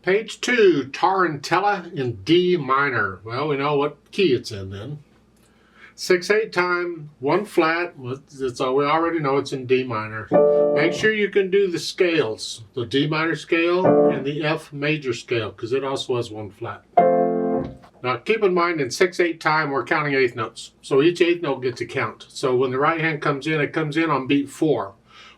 Page 2, Tarantella in D minor. Well, we know what key it's in then. 6/8 time, 1 flat. That's all we already know, it's in D minor. Make sure you can do the scales, the D minor scale and the F major scale, because it also has 1 flat. Now keep in mind in 6/8 time we're counting eighth notes. So each eighth note gets a count. So when the right hand comes in, it comes in on beat 4.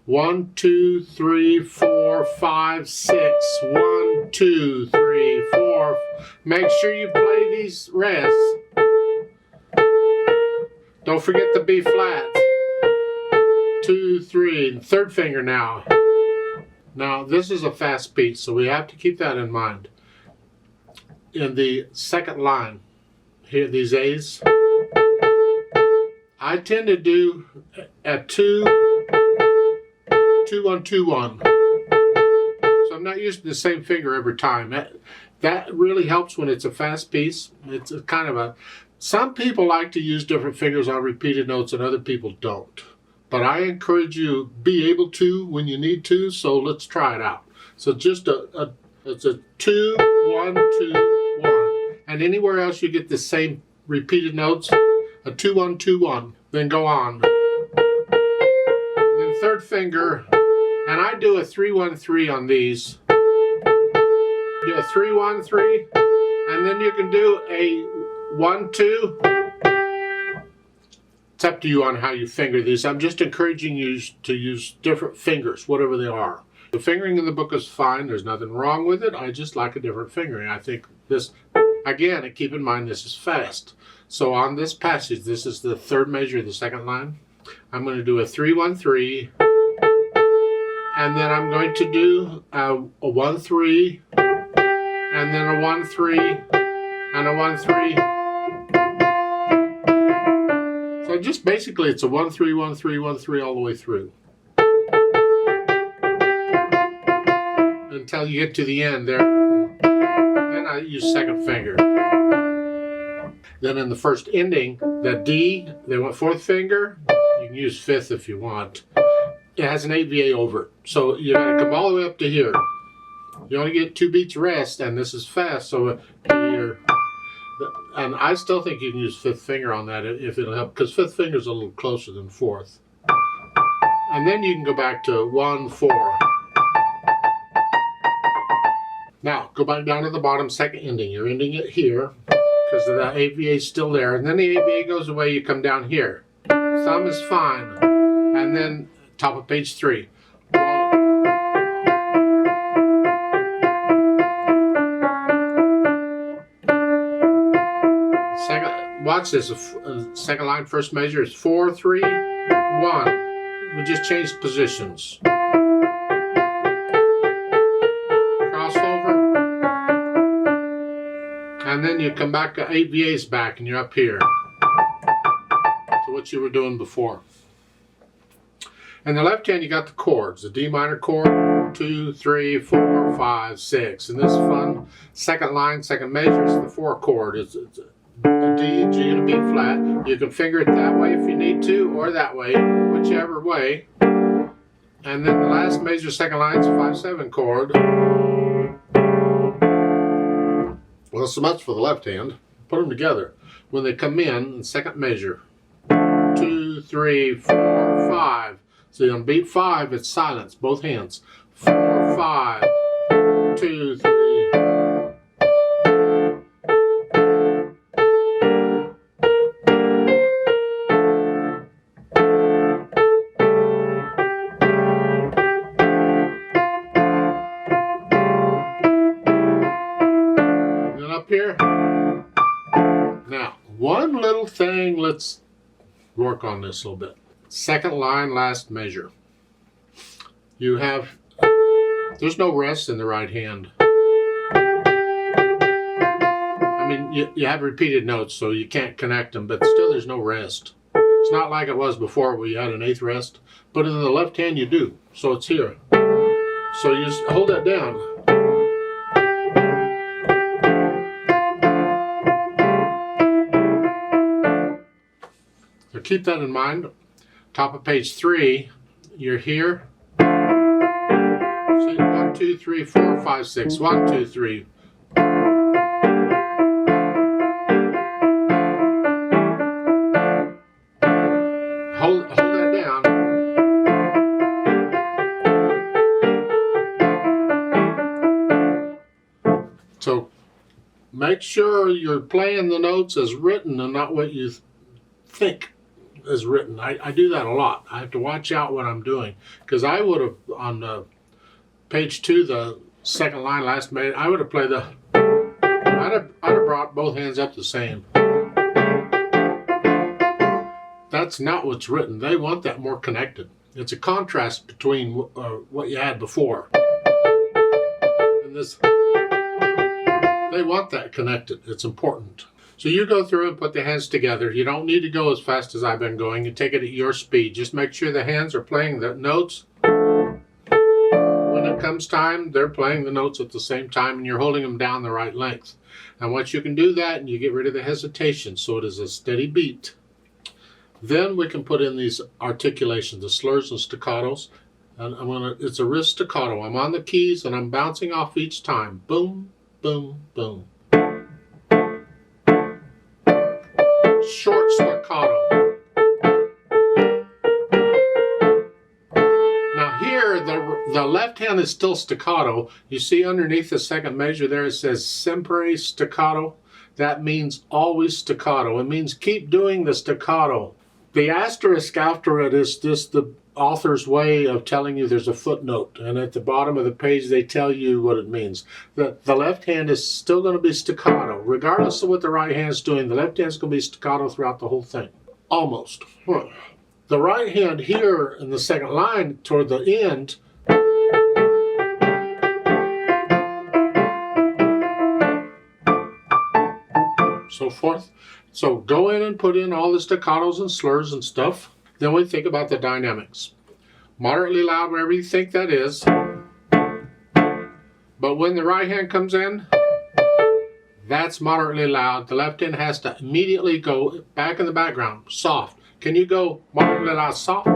1, 2, 3, 4, 5, 6. 1, 2, 3, 4. Make sure you play these rests. Don't forget the B flat. 2, 3, and third finger now. Now this is a fast beat, so we have to keep that in mind. In the second line, here these A's, I tend to do at 2, 2, 1, 2, 1. So I'm not using the same finger every time. That really helps when it's a fast piece. It's a kind of a, some people like to use different fingers on repeated notes and other people don't. But I encourage you be able to when you need to, so let's try it out. So just it's a 2, 1, 2, 1. And anywhere else you get the same repeated notes, a 2, 1, 2, 1. Then go on. Then third finger, and I do a 3, 1, 3 on these. Do a 3, 1, 3, and then you can do a 1, 2. It's up to you on how you finger these. I'm just encouraging you to use different fingers, whatever they are. The fingering in the book is fine. There's nothing wrong with it. I just like a different fingering. I think this, again, and keep in mind this is fast. So on this passage, this is the third measure of the second line. I'm going to do a 3, 1, 3. And then I'm going to do a 1, 3. And then a 1, 3. And a 1, 3. So just basically it's a 1, 3, 1, 3, 1, 3 all the way through. Until you get to the end there. Then I use second finger. Then in the first ending, the D, they want fourth finger. You can use fifth if you want. It has an AVA over it. So you gotta come all the way up to here. You only get 2 beats rest, and this is fast, so you're, and I still think you can use fifth finger on that if it'll help, because fifth finger is a little closer than fourth. And then you can go back to 1, 4. Now, go back down to the bottom, second ending. You're ending it here, because the AVA is still there. And then the AVA goes away, you come down here. Thumb is fine. And then, top of page 3. Watch this, second line, first measure is 4, 3, 1. We just changed positions. Crossover. And then you come back, AVA's back, and you're up here. To what you were doing before. And the left hand, you got the chords. The D minor chord, 2, 3, 4, 5, 6. And this fun second line, second measure is the 4 chord. It's a D, G, and a B flat. You can finger it that way if you need to, or that way, whichever way. And then the last measure, second line, is a 5/7 chord. Well, so much for the left hand. Put them together. When they come in second measure, 2, 3, 4, 5. So on beat 5, it's silence, both hands. 4, 5, 2, 3. Up here. Now, one little thing, let's work on this a little bit. Second line, last measure. You have, there's no rest in the right hand. I mean, you have repeated notes, so you can't connect them, but still there's no rest. It's not like it was before where you had an eighth rest, but in the left hand you do, so it's here. So you just hold that down. So keep that in mind. Top of page 3, you're here. See, 1, 2, 3, 4, 5, 6. 1, 2, 3. Hold that down. So make sure you're playing the notes as written and not what you think is written. I do that a lot. I have to watch out what I'm doing, because I would have, on page 2, the second line, last made, I would have played the, I'd have brought both hands up the same. That's not what's written. They want that more connected. It's a contrast between what you had before and this. They want that connected. It's important. So you go through and put the hands together. You don't need to go as fast as I've been going. You take it at your speed. Just make sure the hands are playing the notes. When it comes time, they're playing the notes at the same time, and you're holding them down the right length. And once you can do that, and you get rid of the hesitation, so it is a steady beat, then we can put in these articulations, the slurs and staccatos. And it's a wrist staccato. I'm on the keys and I'm bouncing off each time. Boom, boom, boom. Short staccato. Now here, the left hand is still staccato. You see underneath the second measure there, it says sempre staccato. That means always staccato. It means keep doing the staccato. The asterisk after it is just the author's way of telling you there's a footnote, and at the bottom of the page they tell you what it means. The left hand is still going to be staccato. Regardless of what the right hand is doing, the left hand is going to be staccato throughout the whole thing. Almost. The right hand here in the second line toward the end, so forth. So go in and put in all the staccatos and slurs and stuff. Then we think about the dynamics. Moderately loud wherever you think that is. But when the right hand comes in, that's moderately loud. The left hand has to immediately go back in the background, soft. Can you go moderately loud, soft?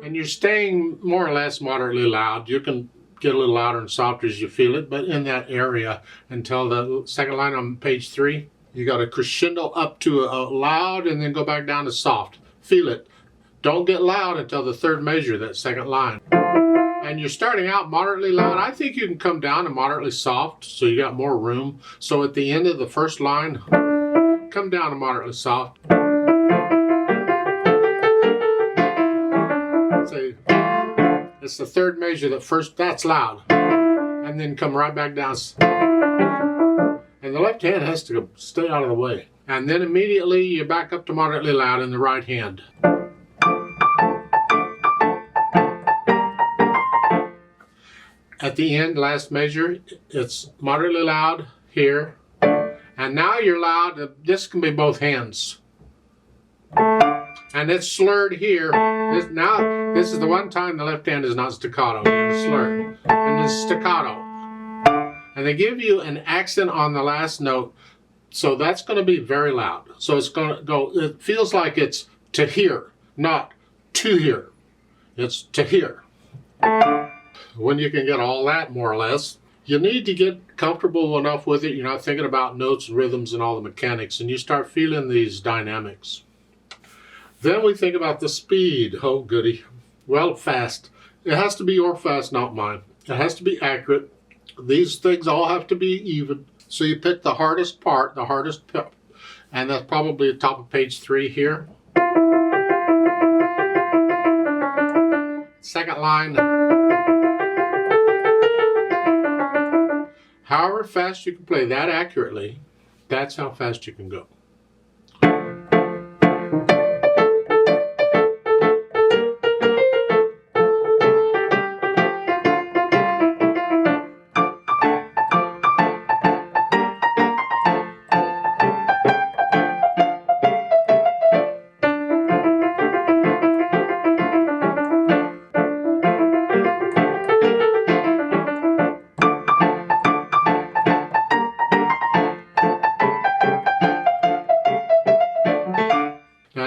And you're staying more or less moderately loud. You can get a little louder and softer as you feel it, but in that area until the second line on page 3, you got a crescendo up to a loud and then go back down to soft. Feel it. Don't get loud until the third measure, that second line. And you're starting out moderately loud. I think you can come down to moderately soft, so you got more room. So at the end of the first line, come down to moderately soft. Say, it's the third measure, that first, that's loud. And then come right back down. And the left hand has to stay out of the way. And then immediately you back up to moderately loud in the right hand. At the end, last measure, it's moderately loud here. And now you're loud. This can be both hands. And it's slurred here. This is the one time the left hand is not staccato. It's slurred. And it's staccato. And they give you an accent on the last note. So that's going to be very loud. So it's going to go, it feels like it's to hear, not to hear. It's to hear. When you can get all that, more or less, you need to get comfortable enough with it. You're not thinking about notes, rhythms, and all the mechanics, and you start feeling these dynamics. Then we think about the speed. Oh, goody. Well, fast. It has to be your fast, not mine. It has to be accurate. These things all have to be even. So you pick the hardest part, the hardest pip, and that's probably the top of page 3 here. Second line. However fast you can play that accurately, that's how fast you can go.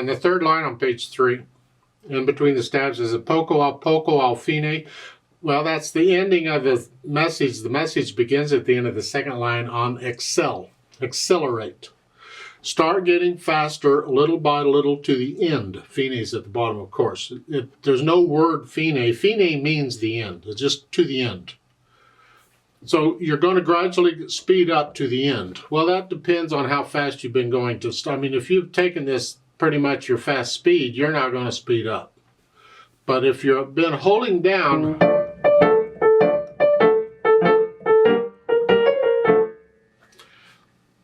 the third line on page 3, in between the stabs, is a poco al fine. Well, that's the ending of the message. The message begins at the end of the second line on accelerate. Start getting faster little by little to the end. Fine is at the bottom, of course. There's no word fine. Fine means the end. It's just to the end. So you're going to gradually speed up to the end. Well, that depends on how fast you've been going to start. I mean, if you've taken this pretty much your fast speed, you're not going to speed up. But if you've been holding down,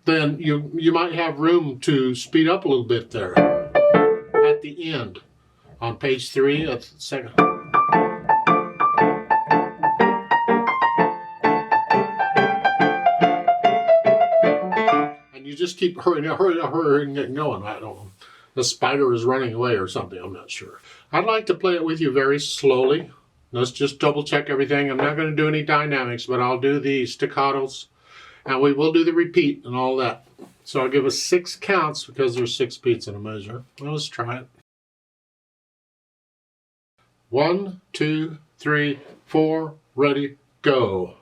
then you might have room to speed up a little bit there at the end on page 3 at the second. And you just keep hurrying and going. I don't know. The spider is running away or something. I'm not sure. I'd like to play it with you very slowly. Let's just double check everything. I'm not going to do any dynamics, but I'll do the staccatos. And we will do the repeat and all that. So I'll give us 6 counts because there's 6 beats in a measure. Well, let's try it. 1, 2, 3, 4, ready, go.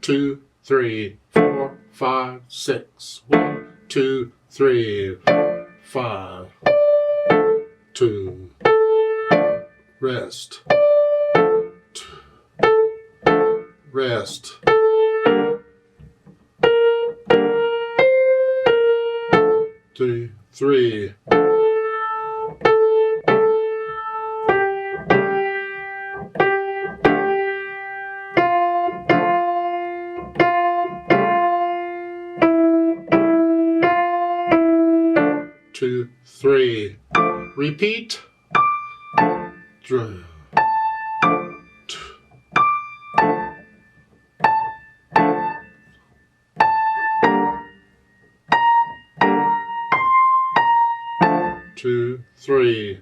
2, 3, 4, 5, 6. 1, 2, 3, 5. 2. Rest. Rest. 2, 3. Two, 3. Repeat. 3. 2, 3.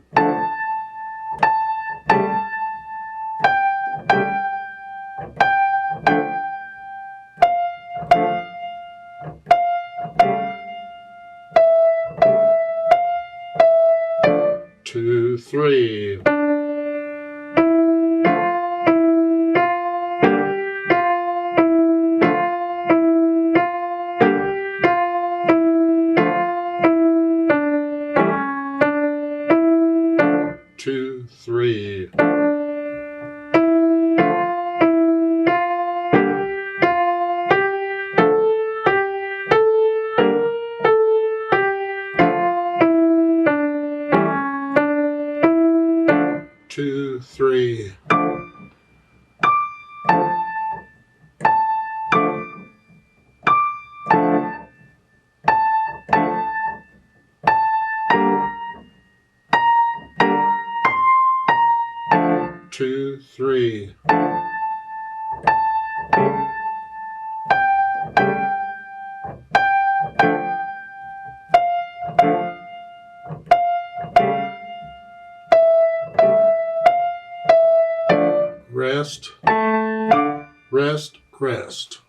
2, 3. 2, 3. 2, 3. 2, 3. Rest, rest, rest.